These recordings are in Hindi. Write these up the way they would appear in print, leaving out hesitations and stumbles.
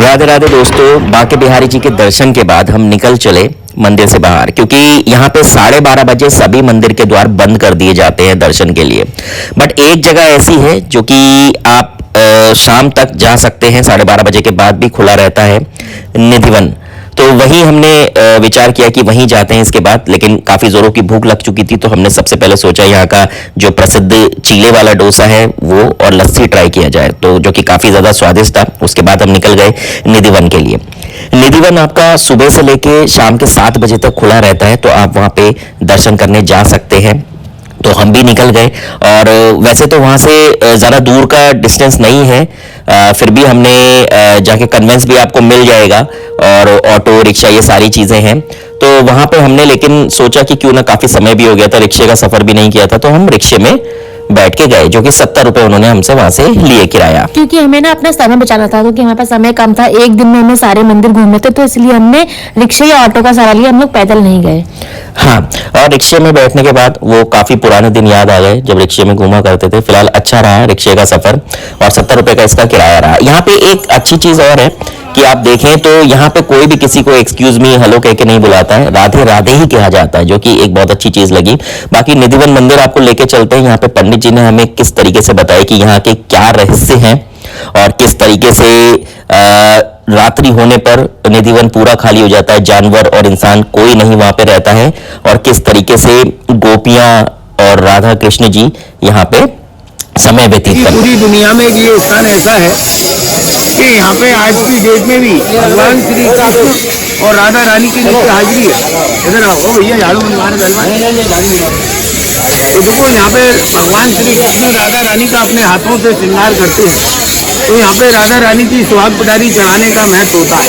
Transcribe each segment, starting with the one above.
राधे राधे दोस्तों, बांके बिहारी जी के दर्शन के बाद हम निकल चले मंदिर से बाहर, क्योंकि यहाँ पे 12:30 बजे सभी मंदिर के द्वार बंद कर दिए जाते हैं दर्शन के लिए। बट एक जगह ऐसी है जो कि आप शाम तक जा सकते हैं, 12:30 बजे के बाद भी खुला रहता है, निधिवन। तो वहीं हमने विचार किया कि वहीं जाते हैं इसके बाद, लेकिन काफ़ी ज़ोरों की भूख लग चुकी थी, तो हमने सबसे पहले सोचा यहाँ का जो प्रसिद्ध चीले वाला डोसा है वो और लस्सी ट्राई किया जाए, तो जो कि काफ़ी ज़्यादा स्वादिष्ट था। उसके बाद हम निकल गए निधिवन के लिए। निधिवन आपका सुबह से लेके शाम के 7 बजे तक खुला रहता है, तो आप वहाँ पे दर्शन करने जा सकते हैं। तो हम भी निकल गए, और वैसे तो वहाँ से ज़्यादा दूर का डिस्टेंस नहीं है, फिर भी हमने जाके कन्वेंस भी आपको मिल जाएगा, और ऑटो रिक्शा ये सारी चीज़ें हैं। तो वहाँ पे हमने लेकिन सोचा कि क्यों ना, काफ़ी समय भी हो गया था, रिक्शे का सफ़र भी नहीं किया था, तो हम रिक्शे में बैठ के गए, जो कि 70 रुपये उन्होंने हमसे वहाँ से लिए किराया। क्योंकि हमें ना अपना समय बचाना था, क्योंकि हमारे पास समय कम था, एक दिन में हमें सारे मंदिर घूमने थे, तो इसलिए हमने रिक्शे या ऑटो का सहारा लिया, हम लोग पैदल नहीं गए। हाँ, और रिक्शे में बैठने के बाद वो काफ़ी पुराने दिन याद आ गए जब रिक्शे में घूमा करते थे। फिलहाल अच्छा रहा रिक्शे का सफ़र, और 70 रुपये का इसका किराया रहा। यहाँ पे एक अच्छी चीज़ और है कि आप देखें तो यहाँ पे कोई भी किसी को एक्सक्यूज मी हेलो कह के नहीं बुलाता है, राधे राधे ही कहा जाता है, जो कि एक बहुत अच्छी चीज़ लगी। बाकी निधिवन मंदिर आपको लेके चलते हैं। यहाँ पे पंडित जी ने हमें किस तरीके से बताया कि यहाँ के क्या रहस्य हैं, और किस तरीके से रात्रि होने पर निधिवन पूरा खाली हो जाता है, जानवर और इंसान कोई नहीं वहाँ पे रहता है, और किस तरीके से गोपियाँ और राधा कृष्ण जी यहाँ पे समय व्यतीत करते हैं। पूरी दुनिया में ये स्थान ऐसा है कि यहाँ पे आज की डेट में भी भगवान श्री कृष्ण और राधा रानी की नित्य हाजिरी है। इधर आओ भैया, झाड़ू बनवाने तो देखो, यहाँ पे भगवान श्री कृष्ण राधा रानी का अपने हाथों से श्रृंगार करते हैं, तो यहाँ पे राधा रानी की सुहाग पटारी चढ़ाने का महत्व होता है।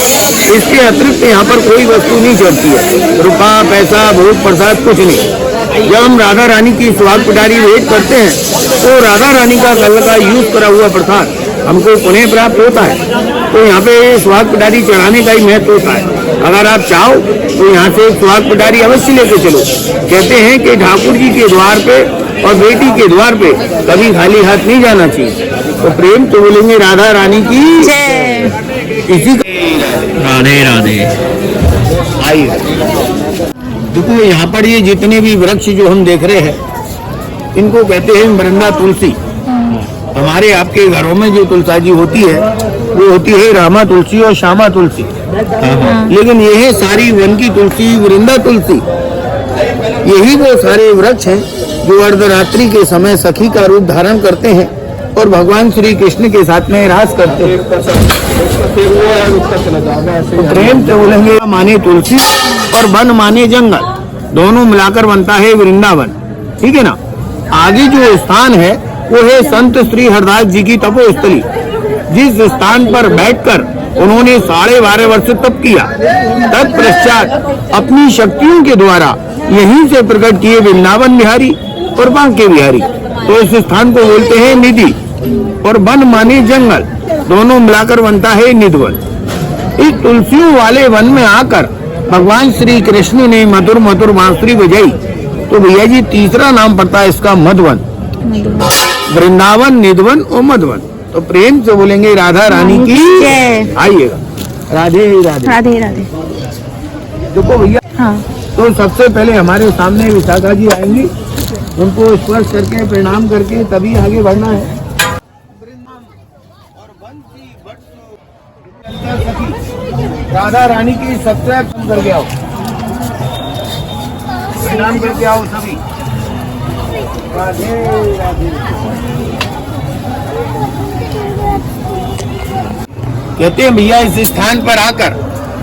इसके अतिरिक्त यहाँ पर कोई वस्तु नहीं चढ़ती है, रुपया पैसा भोग प्रसाद कुछ नहीं। जब हम राधा रानी की सुहाग पटारी भेंट करते हैं तो राधा रानी का कल का यूज करा हुआ प्रसाद हमको पुनः प्राप्त होता है। तो यहाँ पे सुहाग पटारी चढ़ाने का ही महत्व होता है। अगर आप चाहो तो यहाँ से सुहाग पटारी अवश्य लेके चलो। कहते हैं कि ठाकुर जी के द्वार पे और बेटी के द्वार पे कभी खाली हाथ नहीं जाना चाहिए। तो प्रेम तो बोलेंगे राधा रानी की इसी राधे राधे। आइए देखो, यहाँ पर ये जितने भी वृक्ष जो हम देख रहे हैं, इनको कहते हैं वृंदा तुलसी। हमारे आपके घरों में जो तुलसा जी होती है वो होती है रामा तुलसी और श्यामा तुलसी, लेकिन ये है सारी वन की तुलसी, वृंदा तुलसी। यही वो सारे वृक्ष हैं जो अर्धरात्रि के समय सखी का रूप धारण करते हैं और भगवान श्री कृष्ण के साथ में रास करते हैं। तो प्रेम से बोलेंगे माने तुलसी और वन माने जंगल, दोनों मिलाकर बनता है वृंदावन। ठीक है ना। आगे जो स्थान है वो है संत श्री हरदास जी की तपोस्थली, जिस स्थान पर बैठकर उन्होंने 12.5 वर्ष तप किया। तत्पश्चात अपनी शक्तियों के द्वारा यहीं से प्रकट किए वृंदावन बिहारी और बांके बिहारी। तो इस स्थान को बोलते हैं निधि, और वन माने जंगल, दोनों मिलाकर बनता है निधवन। इस तुलसियों वाले वन में आकर भगवान श्री कृष्ण ने मधुर मधुर बांसुरी बजाई, तो भैया जी तीसरा नाम पड़ता है इसका मधुवन। वृंदावन, निधवन और मधुवन। तो प्रेम से बोलेंगे राधा रानी की आइएगा। राधे राधे राधे राधे। देखो भैया, हाँ। तो सबसे पहले हमारे सामने विशाखा जी आएंगी, उनको स्पर्श करके प्रणाम करके तभी आगे बढ़ना है। राधा रानी की सब्सक्राइब करके आओ, प्रणाम करके आओ सभी। राधे राधे। कहते हैं भैया, इस स्थान पर आकर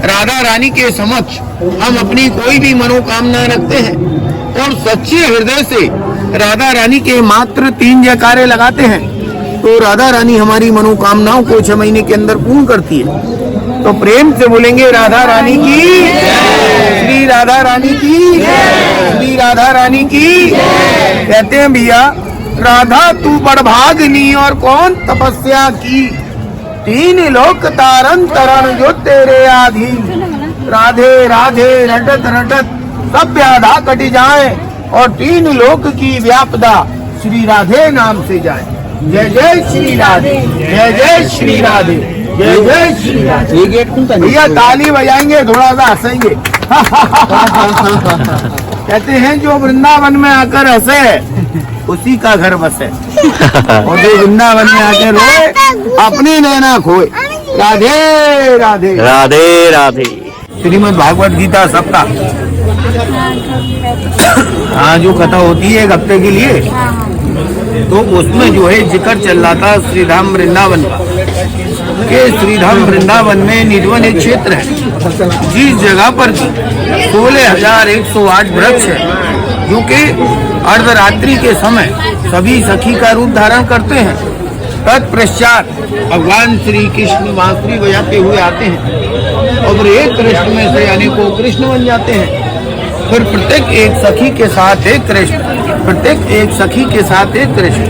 राधा रानी के समक्ष हम अपनी कोई भी मनोकामना रखते हैं और सच्चे हृदय से राधा रानी के मात्र 3 जयकारे लगाते हैं, तो राधा रानी हमारी मनोकामनाओं को 6 महीने के अंदर पूर्ण करती है। तो प्रेम से बोलेंगे राधा रानी की, श्री राधा रानी की, श्री राधा रानी की। कहते हैं भैया, राधा तू बड़भागिनी और कौन तपस्या की, 3 लोक तारन तरण जो तेरे आधीन। राधे राधे रटत रटत सब व्याधा कट जाए और 3 लोक की व्यापदा श्री राधे नाम से जाए। जय जय श्री राधे, जय जय श्री राधे। जय जय श्री राम। ये गेट कौन सा भैया ताली बजाएंगे, थोड़ा सा हंसेंगे। कहते हैं जो वृंदावन में आकर हंसे उसी का घर बसे, और जो वृंदावन में आके रोए अपनी नैना खोए। राधे राधे राधे राधे। श्रीमद् भागवत गीता सबका हाँ जो कथा होती है एक हफ्ते के लिए, तो उसमें जो है जिक्र चल रहा था श्रीधाम वृंदावन का, कि श्रीधाम वृंदावन में निधवन एक क्षेत्र है जिस जगह पर 16,108 वृक्ष है, जो कि अर्धरात्रि के समय सभी सखी का रूप धारण करते हैं। तत्पश्चात भगवान श्री कृष्ण बांसुरी बजाते हुए आते हैं और एक कृष्ण में से अनेकों कृष्ण बन जाते हैं। फिर प्रत्येक एक सखी के साथ एक कृष्ण, प्रत्येक एक सखी के साथ एक कृष्ण,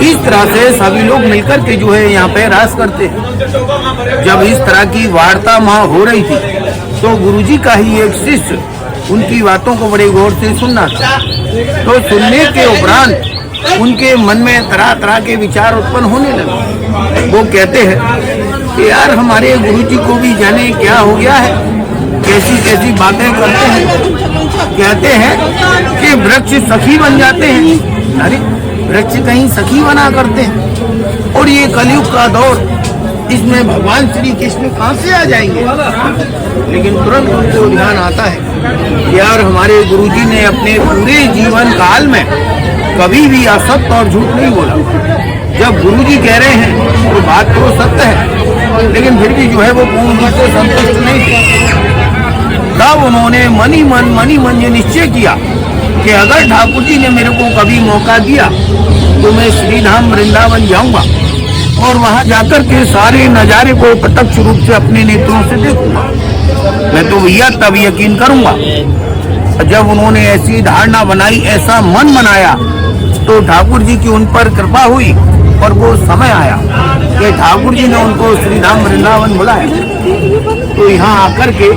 इस तरह से सभी लोग मिलकर के जो है यहाँ पे रास करते हैं। जब इस तरह की वार्ता वहाँ हो रही थी तो गुरुजी का ही एक शिष्य उनकी बातों को बड़े गौर से सुनना था। तो सुनने के उपरांत उनके मन में तरह तरह के विचार उत्पन्न होने लगे। वो कहते हैं कि यार हमारे गुरुजी को भी जाने क्या हो गया है, कैसी कैसी बातें करते हैं। कहते हैं कि वृक्ष सखी बन जाते हैं। अरे वृक्ष कहीं सखी बना करते हैं, और ये कलयुग का दौर, इसमें भगवान श्री कृष्ण कहाँ से आ जाएंगे। लेकिन तुरंत उनको ध्यान आता है कि यार हमारे गुरुजी ने अपने पूरे जीवन काल में कभी भी असत्य और झूठ नहीं बोला। जब गुरुजी कह रहे हैं तो बात तो सत्य है, लेकिन फिर भी जो है वो पूर्ण रूप से संतुष्ट नहीं थे। तब उन्होंने मन ही मन ये निश्चय किया कि अगर ठाकुर जी ने मेरे को कभी मौका दिया तो मैं श्रीधाम वृंदावन जाऊंगा और वहां जाकर के सारे नजारे को प्रत्यक्ष रूप से अपने नेत्रों से देखूंगा। मैं तो भैया तब यकीन करूंगा। जब उन्होंने ऐसी धारणा बनाई, ऐसा मन बनाया, तो ठाकुर जी की उन पर कृपा हुई और वो समय आया कि ठाकुर जी ने उनको श्रीधाम वृंदावन बुलाया। तो यहाँ आकर के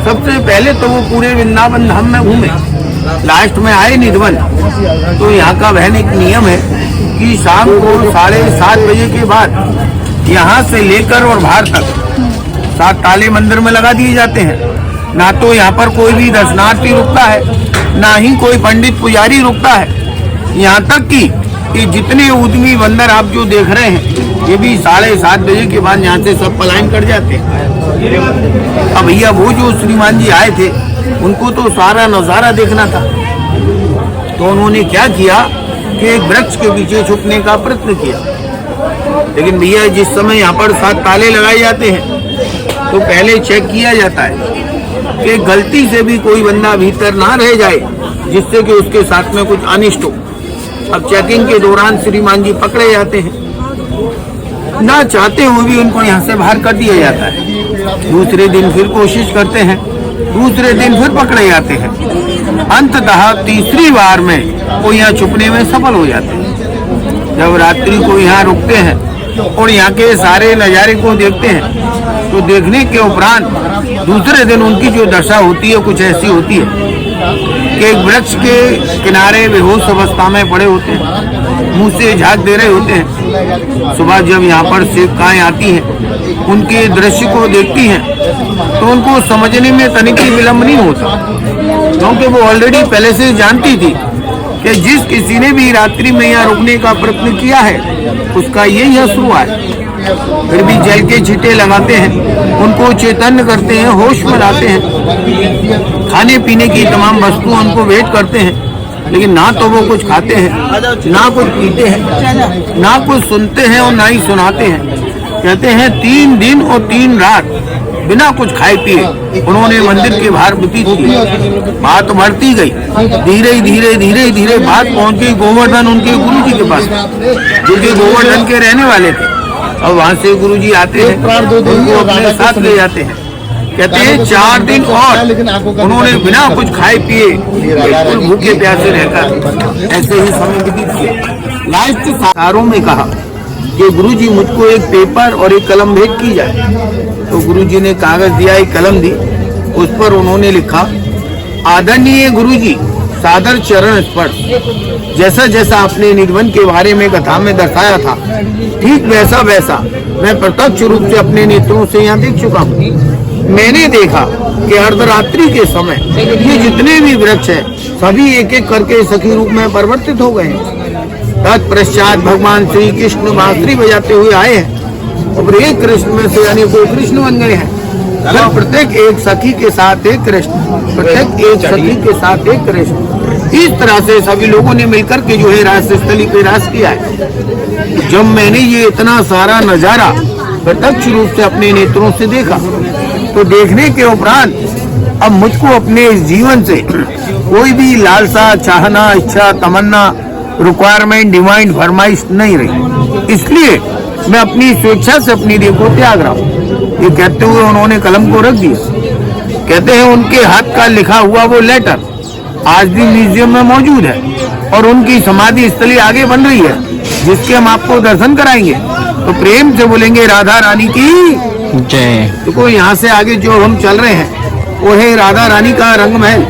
सबसे पहले तो वो पूरे वृंदावन धाम में घूमे, लास्ट में आए निधवन। तो यहाँ का वहन एक नियम है कि शाम को 7:30 बजे के बाद यहाँ से लेकर और बाहर तक 7 ताले मंदिर में लगा दिए जाते हैं। ना तो यहाँ पर कोई भी दर्शनार्थी रुकता है, ना ही कोई पंडित पुजारी रुकता है। यहाँ तक कि जितने उद्यमी बंदर आप जो देख रहे हैं, ये भी 7:30 बजे के बाद यहाँ से सब पलायन कर जाते हैं। अब भैया वो जो श्रीमान जी आए थे उनको तो सारा नजारा देखना था, तो उन्होंने क्या किया कि एक वृक्ष के पीछे छुपने का प्रयत्न किया। लेकिन भैया जिस समय यहाँ पर 7 ताले लगाए जाते हैं तो पहले चेक किया जाता है कि गलती से भी कोई बंदा भीतर ना रह जाए जिससे कि उसके साथ में कुछ अनिष्ट हो। अब चेकिंग के दौरान श्रीमान जी पकड़े जाते हैं, ना चाहते हुए भी उनको यहाँ से बाहर कर दिया जाता है। दूसरे दिन फिर कोशिश करते हैं, दूसरे दिन फिर पकड़े जाते हैं। अंततः तीसरी बार में वो यहाँ छुपने में सफल हो जाते हैं। जब रात्रि को यहाँ रुकते हैं और यहाँ के सारे नज़ारे को देखते हैं, तो देखने के उपरांत दूसरे दिन उनकी जो दशा होती है कुछ ऐसी होती है कि एक वृक्ष के किनारे बेहोश अवस्था में पड़े होते हैं, मुंह से झाग दे रहे होते हैं। सुबह जब यहाँ पर सेवकाएं आती हैं, उनके दृश्य को देखती हैं, तो उनको समझने में तनिक भी विलम्ब नहीं होता, क्योंकि वो ऑलरेडी पहले से जानती थी कि जिस किसी ने भी रात्रि में यहाँ रुकने का प्रयत्न किया है उसका यही असर हुआ है। फिर भी जल के छींटे लगाते हैं, उनको चैतन्य करते हैं, होश में लाते हैं, खाने पीने की तमाम वस्तुओं उनको भेंट करते हैं, लेकिन ना तो वो कुछ खाते हैं, ना कुछ पीते हैं, ना कुछ सुनते हैं और ना ही सुनाते हैं। कहते हैं 3 दिन और 3 रात बिना कुछ खाए पिए उन्होंने मंदिर के बाहर व्यतीत की। बात बढ़ती गई, धीरे धीरे धीरे धीरे बात पहुंच गई गोवर्धन उनके गुरुजी के पास, जो कि गोवर्धन के रहने वाले थे। और वहाँ से गुरुजी आते हैं, उनको अपने साथ ले जाते हैं। कहते हैं 4 दिन और उन्होंने बिना कुछ खाए पिए बिल्कुल भूखे प्यासे रहकर ऐसे ही समय व्यतीत किया। लास्ट सारों में कहा कि गुरुजी मुझको एक पेपर और एक कलम भेंट की जाए। तो गुरुजी ने कागज दिया, एक कलम दी, उस पर उन्होंने लिखा, आदरणीय गुरुजी, सादर चरण स्पर्श। जैसा जैसा आपने निधवन के बारे में कथा में दर्शाया था, ठीक वैसा वैसा मैं प्रत्यक्ष रूप से अपने नेत्रों से यहाँ देख चुका हूँ। मैंने देखा कि अर्धरात्रि के समय ये जितने भी वृक्ष हैं सभी एक एक करके सखी रूप में परिवर्तित हो गए हैं। तत्पश्चात भगवान श्री कृष्ण बांसुरी बजाते हुए आए हैं और एक कृष्ण में से अनेकों कृष्ण बन गए हैं। फिर प्रत्येक एक सखी के साथ एक कृष्ण, प्रत्येक एक सखी के साथ एक कृष्ण, इस तरह से सभी लोगों ने मिलकर के जो है रास स्थली पे रास किया है। जब मैंने ये इतना सारा नजारा प्रत्यक्ष रूप से अपने नेत्रों से देखा तो देखने के उपरांत अब मुझको अपने जीवन से कोई भी लालसा, चाहना, इच्छा, तमन्ना, रिक्वायरमेंट, डिमांड, फरमाइश नहीं रही। इसलिए मैं अपनी स्वेच्छा से अपनी देह को त्याग रहा हूँ। ये कहते हुए उन्होंने कलम को रख दिया। कहते हैं उनके हाथ का लिखा हुआ वो लेटर आज भी म्यूजियम में मौजूद है और उनकी समाधि स्थली आगे बन रही है, जिसके हम आपको दर्शन कराएंगे। तो प्रेम से बोलेंगे राधा रानी की जय। देखो यहाँ से आगे जो हम चल रहे हैं वो है राधा रानी का रंगमहल।